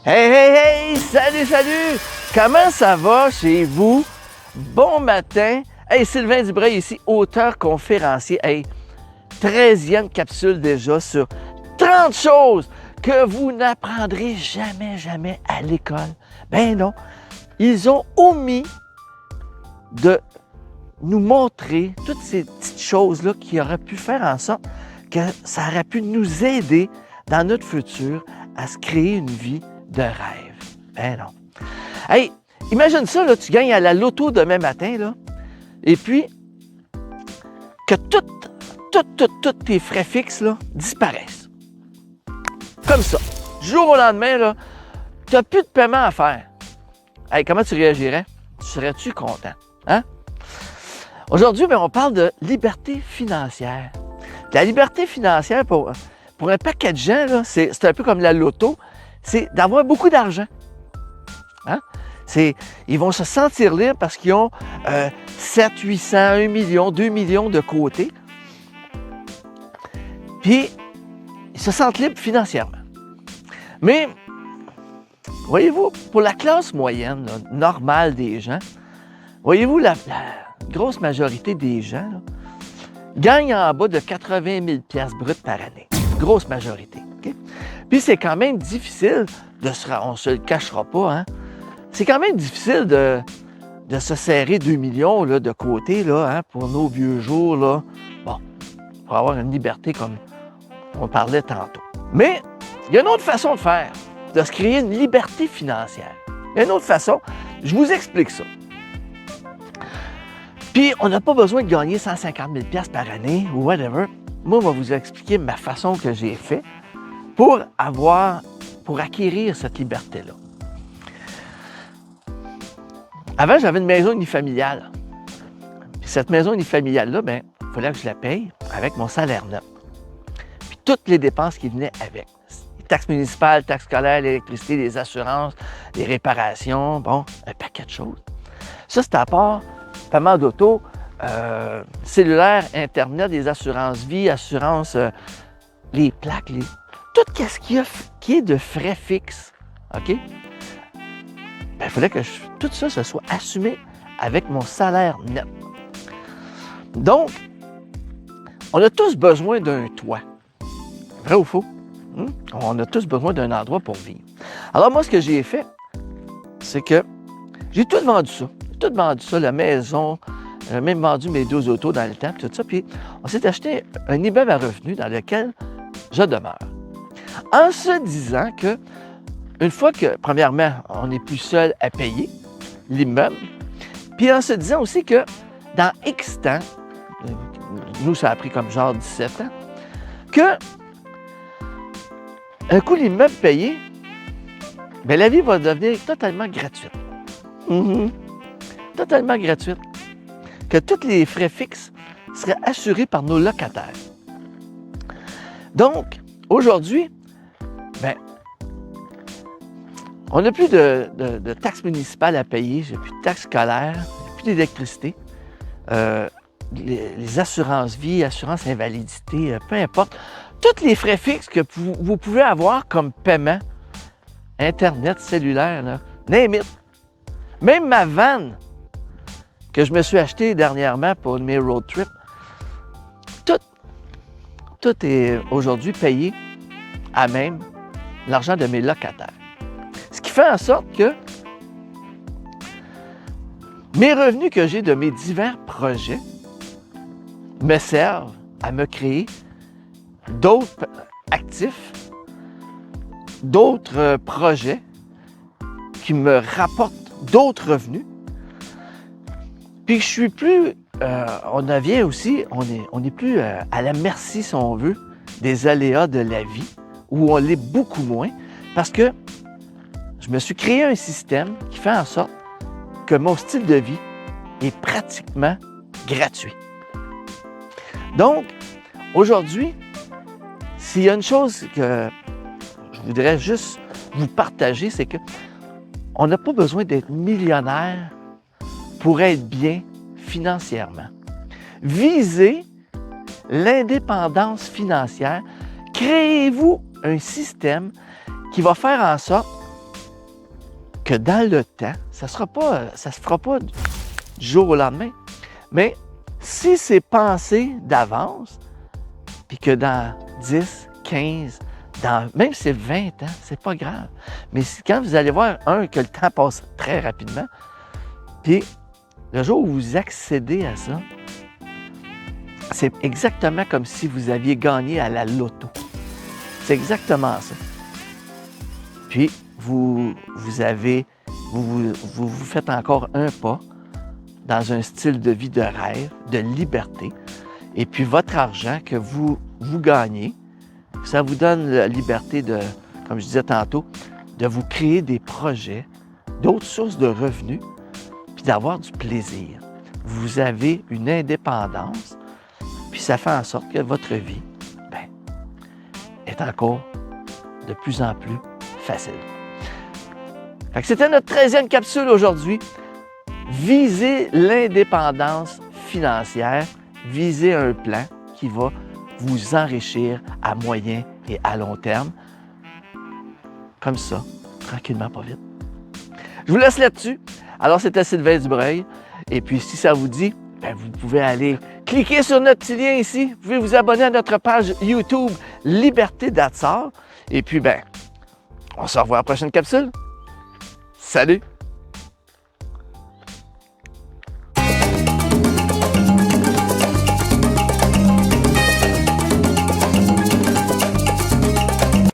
Hey, hey, hey! Salut, salut! Comment ça va chez vous? Bon matin! Hey, Sylvain Dubreuil ici, auteur conférencier. Hey, 13e capsule déjà sur 30 choses que vous n'apprendrez jamais à l'école. Ben non, ils ont omis de nous montrer toutes ces petites choses-là qui auraient pu faire en sorte que ça aurait pu nous aider dans notre futur à se créer une vie de rêve. Ben non. Hey, imagine ça, là, tu gagnes à la loto demain matin, là, et puis que tous tes frais fixes là, disparaissent. Comme ça. Du jour au lendemain, là, tu n'as plus de paiement à faire. Hey, comment tu réagirais? Serais-tu content? Hein? Aujourd'hui, on parle de liberté financière. La liberté financière, pour un paquet de gens, là, c'est un peu comme la loto, c'est d'avoir beaucoup d'argent. Hein? Ils vont se sentir libres parce qu'ils ont 7, 800, 1 million, 2 millions de côté. Puis, ils se sentent libres financièrement. Mais, voyez-vous, pour la classe moyenne, là, normale des gens, voyez-vous, la grosse majorité des gens là, gagnent en bas de 80 000 $ bruts par année. Grosse majorité. Okay? Puis c'est quand même difficile on ne se le cachera pas, hein? C'est quand même difficile de se serrer 2 millions là, de côté là, hein, pour nos vieux jours. Là. Bon, pour avoir une liberté comme on parlait tantôt. Mais il y a une autre façon de faire, de se créer une liberté financière. Il y a une autre façon. Je vous explique ça. Puis, on n'a pas besoin de gagner 150 000 $ par année ou whatever. Moi, je vais vous expliquer ma façon que j'ai fait pour acquérir cette liberté-là. Avant, j'avais une maison unifamiliale. Puis cette maison unifamiliale-là, bien, il fallait que je la paye avec mon salaire net. Puis toutes les dépenses qui venaient avec. Les taxes municipales, taxes scolaires, l'électricité, les assurances, les réparations, bon, un paquet de choses. Ça, c'était à part paiement d'auto, cellulaire, Internet, les assurances vie, assurances, les plaques, tout ce qu'il y a qui est de frais fixes. OK? Bien, il fallait que tout ça se soit assumé avec mon salaire net. Donc, on a tous besoin d'un toit. Vrai ou faux? On a tous besoin d'un endroit pour vivre. Alors moi, ce que j'ai fait, c'est que j'ai tout vendu ça. Tout vendu ça, la maison, j'ai même vendu mes 2 autos dans le temps, tout ça. Puis on s'est acheté un immeuble à revenus dans lequel je demeure. En se disant que, une fois que, premièrement, on n'est plus seul à payer l'immeuble, puis en se disant aussi que dans X temps, nous, ça a pris comme genre 17 ans, que un coup l'immeuble payé, bien, la vie va devenir totalement gratuite. Totalement gratuite. Que tous les frais fixes seraient assurés par nos locataires. Donc, aujourd'hui, bien, on n'a plus de taxes municipales à payer, j'ai plus de taxes scolaires, plus d'électricité, les assurances vie, assurances invalidité, peu importe. Tous les frais fixes que vous pouvez avoir comme paiement, Internet, cellulaire, là, name it. Même ma vanne que je me suis achetée dernièrement pour mes road trips, tout est aujourd'hui payé à même l'argent de mes locataires. Ce qui fait en sorte que mes revenus que j'ai de mes divers projets me servent à me créer d'autres actifs, d'autres projets qui me rapportent d'autres revenus. Puis je suis plus, on n'est plus à la merci, si on veut, des aléas de la vie, où on l'est beaucoup moins, parce que je me suis créé un système qui fait en sorte que mon style de vie est pratiquement gratuit. Donc, aujourd'hui, s'il y a une chose que je voudrais juste vous partager, c'est que on n'a pas besoin d'être millionnaire pour être bien financièrement. Visez l'indépendance financière. Créez-vous un système qui va faire en sorte que dans le temps, ça se fera pas du jour au lendemain, mais si c'est pensé d'avance, puis que dans 10, 15, même si c'est 20 ans, c'est pas grave. Mais quand vous allez voir, que le temps passe très rapidement, puis le jour où vous accédez à ça, c'est exactement comme si vous aviez gagné à la loto. C'est exactement ça. Puis, vous faites encore un pas dans un style de vie de rêve, de liberté. Et puis, votre argent que vous gagnez, ça vous donne la liberté de, comme je disais tantôt, de vous créer des projets, d'autres sources de revenus, puis d'avoir du plaisir. Vous avez une indépendance, puis ça fait en sorte que votre vie est encore de plus en plus facile. Fait que c'était notre 13e capsule aujourd'hui. Visez l'indépendance financière, visez un plan qui va vous enrichir à moyen et à long terme. Comme ça, tranquillement, pas vite. Je vous laisse là-dessus. Alors, c'était Sylvain Dubreuil. Et puis, si ça vous dit, vous pouvez aller cliquer sur notre petit lien ici. Vous pouvez vous abonner à notre page YouTube Liberté d'Atsar. Et puis, on se revoit à la prochaine capsule. Salut!